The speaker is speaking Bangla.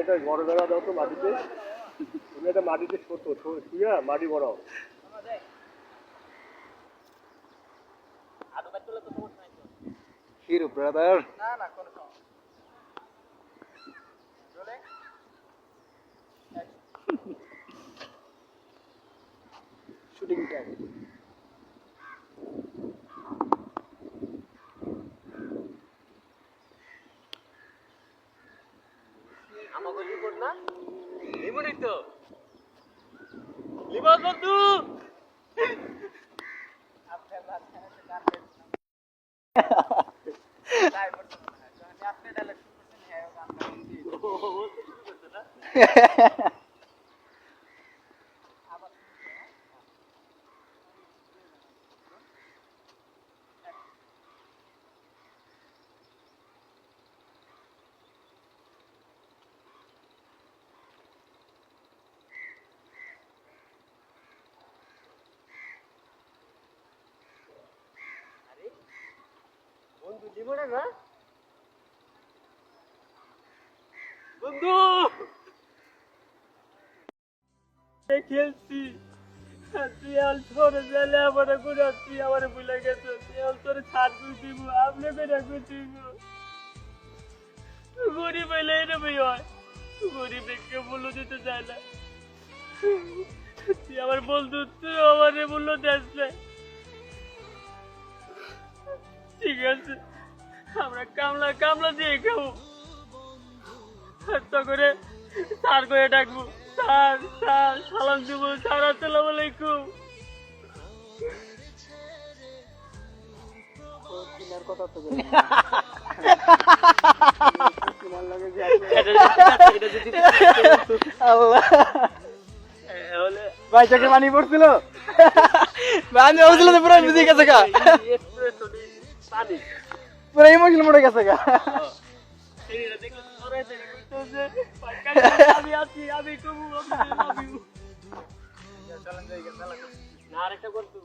একটা বড় বেড়া দাও তো মাটিতে, তুমি একটা মাটিতে ছোট শুয়ে মাটি বড় হিরো ব্রাদার। না না কোনো সমস্যা শুটিং টাইম। আমাকে রিপোর্ট না লিমনই তো লিমন বন্ধু আপনার মাঝখানে তো গান গাইছিলাম লাইভ করতে না যখন আপনি ডায়লগ শুরু করছেন হ্যাঁ গান গাইছি ও শুরু করতে না আবার বন্ধু লিমনে না বন্ধু খেলছি তুই আর ছোট ছেলে আমার ঘুরাচ্ছি আমার ভুলে গেছে তুই আর তোর ছাড় করে দিব আপনি বেড়া করে দিব গরিব হইলে এরমই হয় গরিব দেখে মূল্য দিতে চায় না তুই আমার বন্ধু তুই আমার মূল্য দেস না ঠিক আছে আমরা কামলা কামলা দিয়ে খাবো তখন স্যার করে ডাকবো স্যার স্যার সালাম দিব স্যার আসসালামু আলাইকুম কথা তো ভাই চোখে পানি পড়ছিল, পানি পড়ছিল তো পুরো বুঝে গেছে গা, পুরো ইমোশন পড়ে গেছে গা। আমি আছি আমি কবু না আরেকটা করতে